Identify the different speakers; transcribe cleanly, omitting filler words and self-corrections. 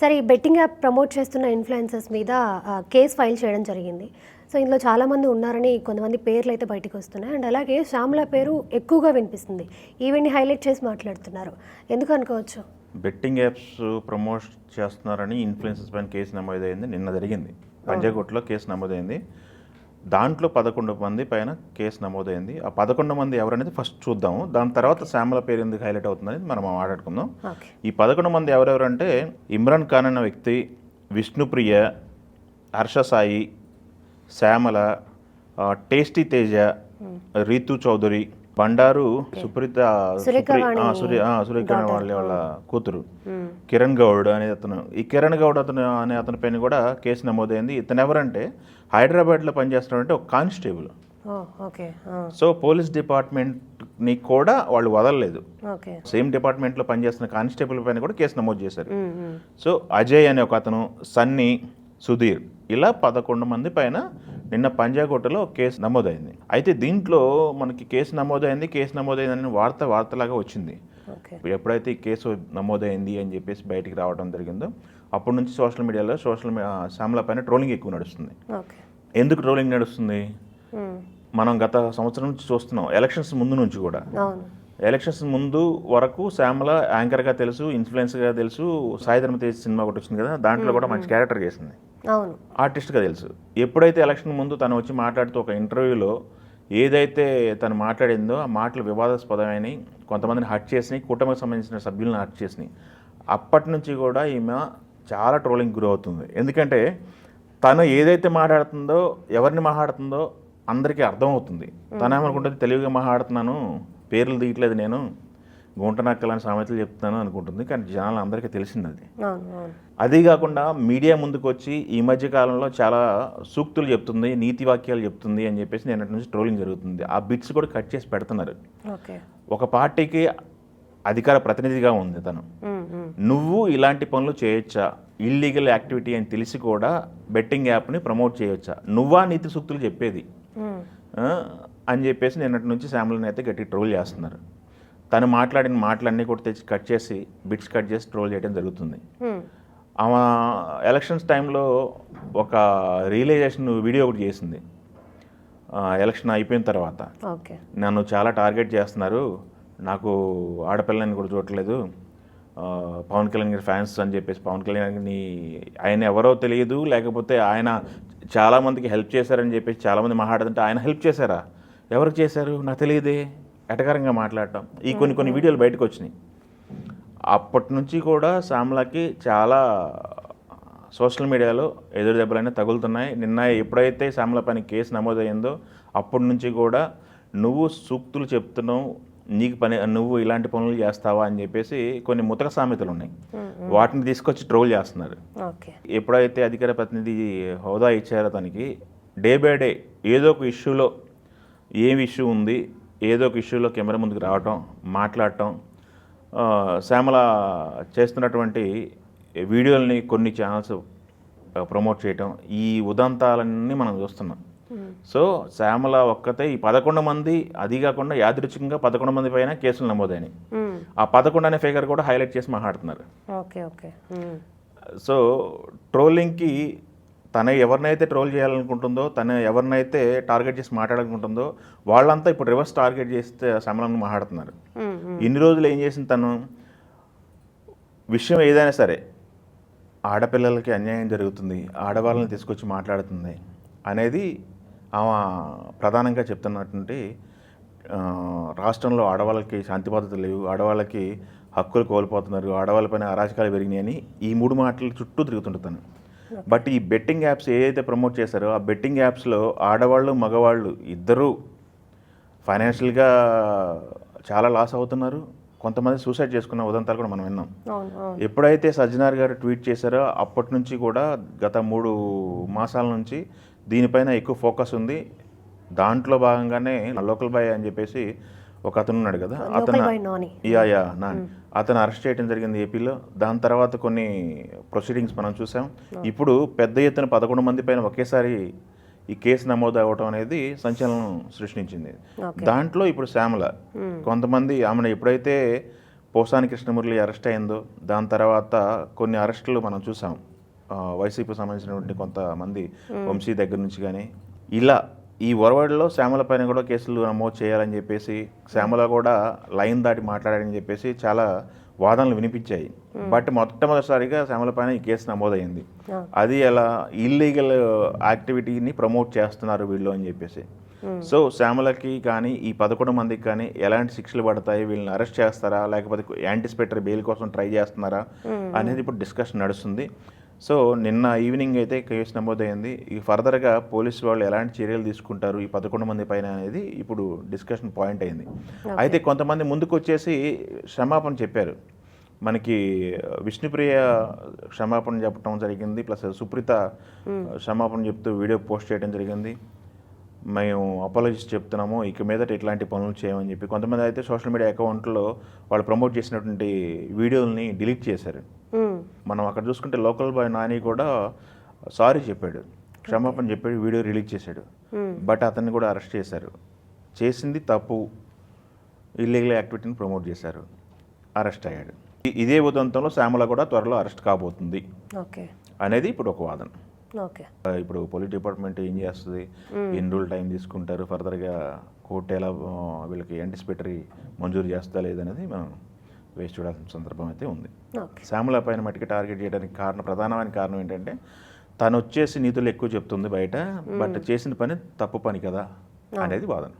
Speaker 1: సరే ఈ betting app promote చేస్తున్న ఇన్‌ఫ్లుయెన్సర్స్ మీద కేస్ ఫైల్ చేయడం జరిగింది. సో, ఇందులో చాలామంది ఉన్నారని కొంతమంది పేర్లయితే బయటికి వస్తున్నాయి. అండ్ అలాగే శ్యామ్‌ల పేరు ఎక్కువగా వినిపిస్తుంది. ఈవెంట్‌ని హైలైట్ చేసి మాట్లాడుతున్నారు. ఎందుకు అనుకోవచ్చు?
Speaker 2: బెట్టింగ్ యాప్స్ ప్రమోట్ చేస్తున్నారని ఇన్‌ఫ్లుయెన్సర్స్ పైన కేసు నమోదైంది. నిన్న జరిగింది. పంజాగుట్టలో కేసు నమోదైంది. దాంట్లో 11 మంది పైన కేసు నమోదైంది. ఆ 11 మంది ఎవరనేది ఫస్ట్ చూద్దాము. దాని తర్వాత శ్యామ్ల పేరు ఎందుకు హైలైట్ అవుతుందని మనం మాట్లాడుకుందాం.
Speaker 1: ఓకే.
Speaker 2: ఈ 11 మంది ఎవరెవరంటే ఇమ్రాన్ ఖాన్ అనే వ్యక్తి, విష్ణుప్రియ, హర్ష సాయి, శ్యామల, టేస్టీ తేజ, రీతు చౌదరి, బండారు సుప్రీత సురేఖ వాళ్ళ కూతురు కిరణ్ గౌడ్ అనే అతను. ఈ కిరణ్ గౌడ్ అనే అతని పైన కూడా కేసు నమోదైంది. ఇతను ఎవరంటే హైదరాబాద్లో పనిచేస్తున్నాడంటే ఒక కానిస్టేబుల్. సో పోలీస్ డిపార్ట్మెంట్ని కూడా వాళ్ళు వదలలేదు. సేమ్ డిపార్ట్మెంట్లో పనిచేస్తున్న కానిస్టేబుల్ పైన కూడా కేసు నమోదు చేశారు. సో అజయ్ అనే ఒక అతను, సన్నీ, సుధీర్, ఇలా 11 మంది పైన నిన్న పంజాగుట్టలో కేసు నమోదైంది. అయితే దీంట్లో మనకి కేసు నమోదైందని వార్తలాగా వచ్చింది. ఎప్పుడైతే ఈ కేసు నమోదైంది అని చెప్పేసి బయటికి రావడం జరిగిందో అప్పటి నుంచి సోషల్ మీడియాలో శ్యామ్ల పైన ట్రోలింగ్ ఎక్కువ నడుస్తుంది. ఎందుకు ట్రోలింగ్ నడుస్తుంది? మనం గత సంవత్సరం నుంచి చూస్తున్నాం, ఎలక్షన్స్ ముందు నుంచి కూడా. ఎలక్షన్స్ ముందు వరకు శ్యామల యాంకర్గా తెలుసు, ఇన్ఫ్లుయెన్సర్గా తెలుసు, సాయిధర్మ తేజ్ సినిమా ఒకటి వచ్చింది కదా, దాంట్లో కూడా మంచి క్యారెక్టర్ చేసింది, ఆర్టిస్ట్గా తెలుసు. ఎప్పుడైతే ఎలక్షన్ ముందు తను వచ్చి మాట్లాడుతూ ఒక ఇంటర్వ్యూలో ఏదైతే తను మాట్లాడిందో ఆ మాటలు వివాదాస్పదమైనవి, కొంతమందిని హర్ట్ చేసినాయి, కుటుంబానికి సంబంధించిన సభ్యులను హర్ట్ చేసినాయి. అప్పటి నుంచి కూడా ఈమె చాలా ట్రోలింగ్ గురి అవుతుంది. ఎందుకంటే తను ఏదైతే మాట్లాడుతుందో, ఎవరిని మాట్లాడుతుందో అందరికీ అర్థమవుతుంది. తను ఏమనుకుంటుంది, తెలివిగా మాట్లాడుతున్నాను, పేర్లు తీయట్లేదు, నేను గుంట నక్కలని సామెతలు చెప్తున్నాను అనుకుంటుంది. కానీ జనాలు అందరికీ తెలిసింది అది. అది కాకుండా మీడియా ముందుకు వచ్చి ఈ మధ్య కాలంలో చాలా సూక్తులు చెప్తుంది, నీతి వాక్యాలు చెప్తుంది అని చెప్పేసి నిన్నటి నుంచి ట్రోలింగ్ జరుగుతుంది. ఆ బిట్స్ కూడా కట్ చేసి పెడుతున్నారు. ఒక పార్టీకి అధికార ప్రతినిధిగా ఉంది తను. నువ్వు ఇలాంటి పనులు చేయొచ్చా, ఇల్లీగల్ యాక్టివిటీ అని తెలిసి కూడా బెట్టింగ్ యాప్ని ప్రమోట్ చేయొచ్చా, నువ్వా నీతి సూక్తులు చెప్పేది అని చెప్పేసి నిన్నటి నుంచి శ్యామ్లని అయితే గట్టి ట్రోల్ చేస్తున్నారు. తను మాట్లాడిన మాటలన్నీ కూడా తెచ్చి బిట్స్ కట్ చేసి ట్రోల్ చేయడం జరుగుతుంది. ఆమె ఎలక్షన్స్ టైంలో ఒక రియలైజేషన్ వీడియో ఒకటి చేసింది. ఎలక్షన్ అయిపోయిన తర్వాత, నన్ను చాలా టార్గెట్ చేస్తున్నారు, నాకు ఆడపిల్లని కూడా చూడట్లేదు, పవన్ కళ్యాణ్ గారి ఫ్యాన్స్ అని చెప్పేసి, పవన్ కళ్యాణ్ని ఆయన ఎవరో తెలియదు, లేకపోతే ఆయన చాలామందికి హెల్ప్ చేశారని చెప్పేసి చాలామంది మాట్లాడుతుంటే ఆయన హెల్ప్ చేశారా, ఎవరికి చేశారు నాకు తెలియదే, ఎటకారంగా మాట్లాడటం, ఈ కొన్ని వీడియోలు బయటకు వచ్చినాయి. అప్పటి నుంచి కూడా శ్యామ్లకి చాలా సోషల్ మీడియాలో ఎదురు దెబ్బలన్నీ తగులుతున్నాయి. నిన్న ఎప్పుడైతే శ్యామ్ల పైన కేసు నమోదయ్యిందో అప్పటి నుంచి కూడా నువ్వు సూక్తులు చెప్తున్నావు, నువ్వు ఇలాంటి పనులు చేస్తావా అని చెప్పేసి కొన్ని ముతక సామెతలు ఉన్నాయి, వాటిని తీసుకొచ్చి ట్రోల్ చేస్తున్నారు. ఎప్పుడైతే అధికార ప్రతినిధి హోదా ఇచ్చారో తనకి డే బై డే ఏదో ఒక ఇష్యూలో, ఏం ఇష్యూ ఉంది, ఏదో ఒక ఇష్యూలో కెమెరా ముందుకు రావటం, మాట్లాడటం, శ్యామల చేస్తున్నటువంటి వీడియోల్ని కొన్ని ఛానల్స్ ప్రమోట్ చేయటం, ఈ ఉదంతాలన్నీ మనం చూస్తున్నాం. సో శ్యామల ఒక్కతే ఈ 11 మంది, అది కాకుండా యాదృచ్ఛికంగా 11 మంది పైన కేసులు నమోదైనాయి. ఆ 11 అనే ఫిగర్ కూడా హైలైట్ చేసి మాట్లాడుతున్నారు. సో ట్రోలింగ్కి తన ఎవరినైతే ట్రోల్ చేయాలనుకుంటుందో, తను ఎవరినైతే టార్గెట్ చేసి మాట్లాడాలనుకుంటుందో వాళ్ళంతా ఇప్పుడు రివర్స్ టార్గెట్ చేస్తే శ్యామలను మాట్లాడుతున్నారు. ఇన్ని రోజులు ఏం చేసింది తను, విషయం ఏదైనా సరే ఆడపిల్లలకి అన్యాయం జరుగుతుంది, ఆడవాళ్ళని తీసుకొచ్చి మాట్లాడుతుంది అనేది ఆమె ప్రధానంగా చెప్తున్నటువంటి, రాష్ట్రంలో ఆడవాళ్ళకి శాంతి భద్రతలు లేవు, ఆడవాళ్ళకి హక్కులు కోల్పోతున్నారు, ఆడవాళ్ళపైన అరాచకాలు పెరిగినాయని ఈ 3 మాటల చుట్టూ తిరుగుతుంటాను. బట్ ఈ బెట్టింగ్ యాప్స్ ఏదైతే ప్రమోట్ చేశారో ఆ బెట్టింగ్ యాప్స్లో ఆడవాళ్ళు మగవాళ్ళు ఇద్దరూ ఫైనాన్షియల్గా చాలా లాస్ అవుతున్నారు. కొంతమంది సూసైడ్ చేసుకున్న ఉదంతాలు కూడా మనం విన్నాం. ఎప్పుడైతే సజ్జనార్ గారు ట్వీట్ చేశారో అప్పటి నుంచి కూడా గత 3 మాసాల నుంచి దీనిపైన ఎక్కువ ఫోకస్ ఉంది. దాంట్లో భాగంగానే లోకల్ బాయ్ అని చెప్పేసి ఒక అతను ఉన్నాడు కదా, అతను అరెస్ట్ చేయడం జరిగింది ఏపీలో. దాని తర్వాత కొన్ని ప్రొసీడింగ్స్ మనం చూసాం. ఇప్పుడు పెద్ద ఎత్తున 11 మంది పైన ఒకేసారి ఈ కేసు నమోదు అవ్వటం అనేది సంచలనం సృష్టించింది. దాంట్లో ఇప్పుడు శ్యామల కొంతమంది ఆమెను ఎప్పుడైతే పోసాని కృష్ణమురళి అరెస్ట్ అయిందో దాని తర్వాత కొన్ని అరెస్టులు మనం చూసాం. వైసీపీ సంబంధించినటువంటి కొంతమంది వంశీ దగ్గర నుంచి కానీ ఇలా ఈ ఒరవడిలో శ్యామల పైన కూడా కేసులు నమోదు చేయాలని చెప్పేసి, శ్యామల కూడా లైన్ దాటి మాట్లాడారని చెప్పేసి చాలా వాదనలు వినిపించాయి. బట్ మొట్టమొదటిసారిగా శ్యామల పైన ఈ కేసు నమోదైంది. అది ఎలా ఇల్లీగల్ యాక్టివిటీని ప్రమోట్ చేస్తున్నారు వీళ్ళు అని చెప్పేసి. సో శ్యామలకి కానీ ఈ 11 మందికి కానీ ఎలాంటి శిక్షలు పడతాయి, వీళ్ళని అరెస్ట్ చేస్తారా లేకపోతే యాంటిసిపేటరీ బెయిల్ కోసం ట్రై చేస్తున్నారా అనేది ఇప్పుడు డిస్కషన్ నడుస్తుంది. సో నిన్న ఈవినింగ్ అయితే కేసు నమోదైంది. ఈ ఫర్దర్గా పోలీసు వాళ్ళు ఎలాంటి చర్యలు తీసుకుంటారు ఈ 11 మంది పైన అనేది ఇప్పుడు డిస్కషన్ పాయింట్ అయింది. అయితే కొంతమంది ముందుకు వచ్చేసి క్షమాపణ చెప్పారు. మనకి విష్ణుప్రియ క్షమాపణ చెప్పడం జరిగింది, ప్లస్ సుప్రీత క్షమాపణ చెప్తూ వీడియో పోస్ట్ చేయడం జరిగింది. మేము అపాలజీస్ చెప్తున్నాము, ఇక మీదట ఇట్లాంటి పనులు చేయమని చెప్పి. కొంతమంది అయితే సోషల్ మీడియా అకౌంట్లో వాళ్ళు ప్రమోట్ చేసినటువంటి వీడియోలని డిలీట్ చేశారు. మనం అక్కడ చూసుకుంటే లోకల్ బాయ్ నాని కూడా సారీ చెప్పాడు, క్షమాపణ చెప్పాడు, వీడియో రిలీజ్ చేశాడు. బట్ అతన్ని కూడా అరెస్ట్ చేశారు. చేసింది తప్పు, ఇల్లీగల్ యాక్టివిటీని ప్రమోట్ చేశారు, అరెస్ట్ అయ్యాడు. ఇదే ఉదంతంలో శ్యామల కూడా త్వరలో అరెస్ట్ కాబోతుంది అనేది ఇప్పుడు ఒక వాదన. ఇప్పుడు పోలీస్ డిపార్ట్మెంట్ ఏం చేస్తుంది, ఎన్ని రోజులు టైం తీసుకుంటారు, ఫర్దర్గా కోర్టు ఎలా వీళ్ళకి యాంటిసిపేటరీ మంజూరు చేస్తా లేదనేది మనం వేసి చూడాల్సిన సందర్భం అయితే ఉంది. శ్యామల పైన మట్టికి టార్గెట్ చేయడానికి ప్రధానమైన కారణం ఏంటంటే తను వచ్చేసి నీతులు ఎక్కువ చెప్తుంది బయట, బట్ చేసిన పని తప్పు పని కదా అనేది వాదన.